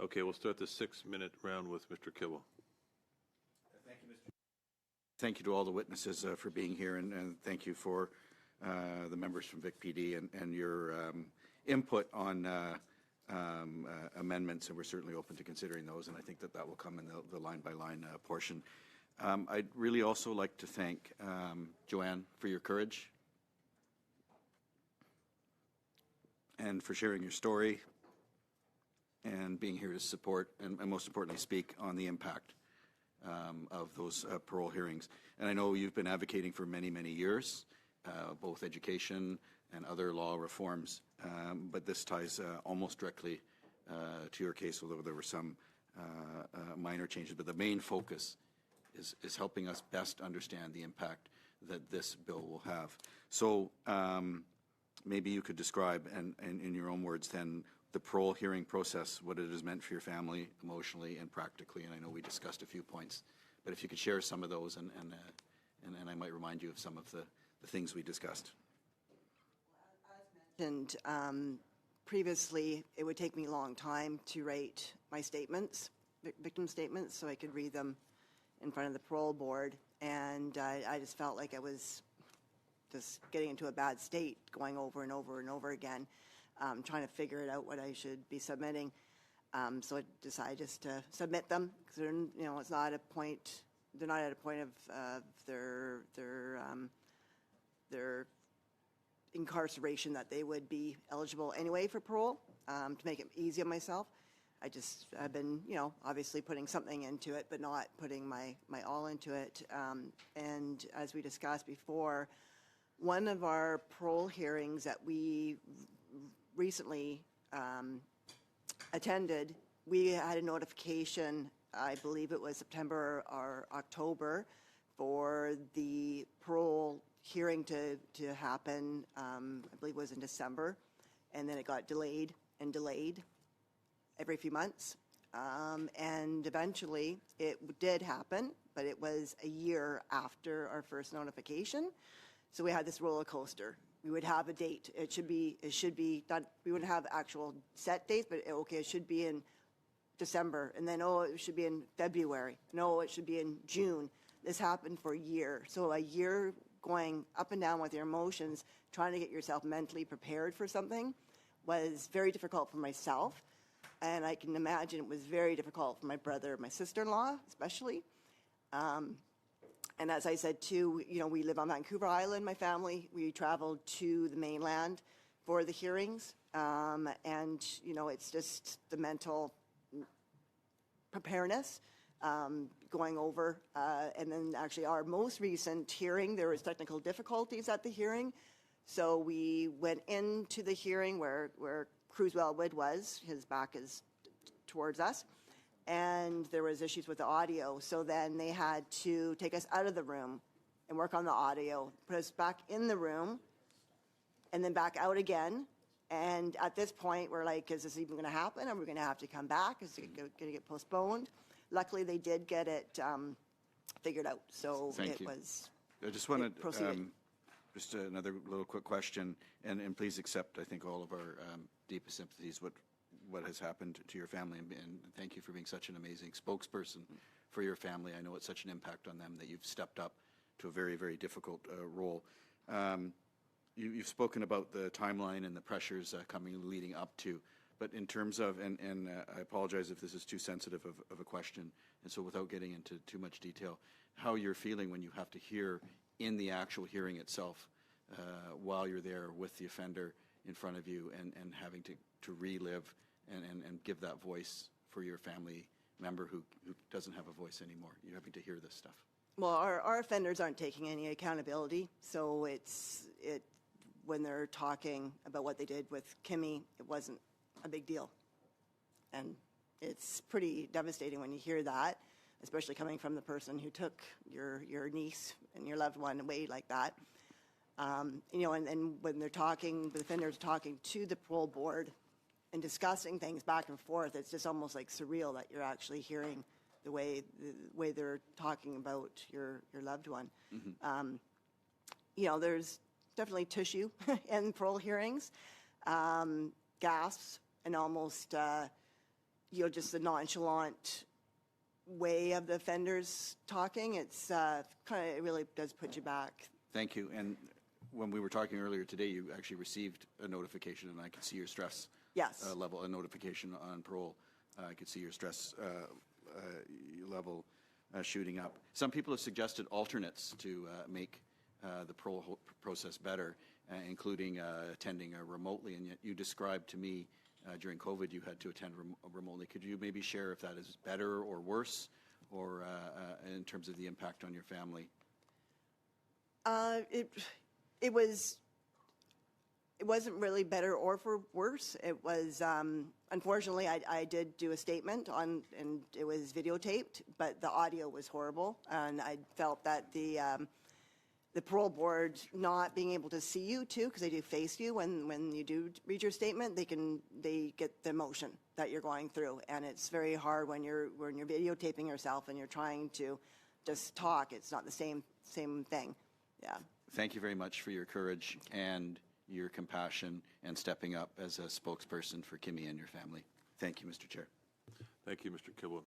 Okay, we'll start the 6-minute round with Mr. Kibble. Thank you, Mr. Thank you to all the witnesses for being here, and thank you for the members from Vic PD and your input on amendments, and we're certainly open to considering those, and I think that will come in the line-by-line portion. I'd really also like to thank Joanne for your courage and for sharing your story and being here to support and most importantly speak on the impact of those parole hearings. And I know you've been advocating for many, many years, both education and other law reforms, but this ties almost directly to your case, although there were some minor changes. But the main focus is helping us best understand the impact that this bill will have. So maybe you could describe, and in your own words then, the parole hearing process, what it has meant for your family emotionally and practically. And I know we discussed a few points, but if you could share some of those, and I might remind you of some of the things we discussed. As mentioned previously, it would take me a long time to write my statements, victim statements, so I could read them in front of the parole board. And I just felt like I was just getting into a bad state, going over and over and over again, trying to figure it out what I should be submitting. So I decided just to submit them because they're, it's not a point. They're not at a point of their incarceration that they would be eligible anyway for parole. To make it easy on myself, I've been, obviously putting something into it, but not putting my all into it. And as we discussed before, one of our parole hearings that we recently attended, we had a notification, I believe it was September or October, for the parole hearing to happen, I believe it was in December, and then it got delayed and delayed every few months. And eventually it did happen, but it was a year after our first notification. So we had this roller coaster. We would have a date. It should be done. We wouldn't have actual set dates, but okay, it should be in December, and then it should be in February. No, it should be in June. This happened for a year. So a year going up and down with your emotions, trying to get yourself mentally prepared for something was very difficult for myself. And I can imagine it was very difficult for my brother, my sister-in-law, especially. And as I said too, we live on Vancouver Island, my family. We traveled to the mainland for the hearings. And, it's just the mental preparedness going over. And then actually our most recent hearing, there was technical difficulties at the hearing. So we went into the hearing where Cruz Wellwood was. His back is towards us. And there was issues with the audio. So then they had to take us out of the room and work on the audio, put us back in the room, and then back out again. And at this point, we're like, is this even going to happen? Are we going to have to come back? Is it going to get postponed? Luckily, they did get it figured out. So Thank you. Was. I just wanted just another little quick question, and please accept, I think, all of our deepest sympathies what has happened to your family, and thank you for being such an amazing spokesperson for your family. I know it's such an impact on them that you've stepped up to a very, very difficult role. You've spoken about the timeline and the pressures leading up to, but in terms of, and I apologize if this is too sensitive of a question, and so without getting into too much detail, how you're feeling when you have to hear in the actual hearing itself while you're there with the offender in front of you and having to relive and give that voice for your family member who doesn't have a voice anymore. You're having to hear this stuff. Well, our offenders aren't taking any accountability, so when they're talking about what they did with Kimmy, it wasn't a big deal. And it's pretty devastating when you hear that, especially coming from the person who took your niece and your loved one away like that. And when they're talking, the offenders talking to the parole board and discussing things back and forth, it's just almost like surreal that you're actually hearing the way they're talking about your loved one. Mm-hmm. There's definitely tissue in parole hearings, gasps, and almost just the nonchalant way of the offenders talking. It's it really does put you back. Thank you. And when we were talking earlier today, you actually received a notification, and I could see your stress Yes. level, a notification on parole. I could see your stress level shooting up. Some people have suggested alternates to make the parole process better, including attending remotely, and yet you described to me during COVID you had to attend remotely. Could you maybe share if that is better or worse, or in terms of the impact on your family? It wasn't really better or for worse. It was, unfortunately, I did do a statement and it was videotaped, but the audio was horrible. And I felt that the parole board not being able to see you too, because they do face you when you do read your statement, they get the emotion that you're going through. And it's very hard when you're videotaping yourself and you're trying to just talk. It's not the same thing. Yeah. Thank you very much for your courage and your compassion and stepping up as a spokesperson for Kimmy and your family. Thank you, Mr. Chair. Thank you, Mr. Kibble.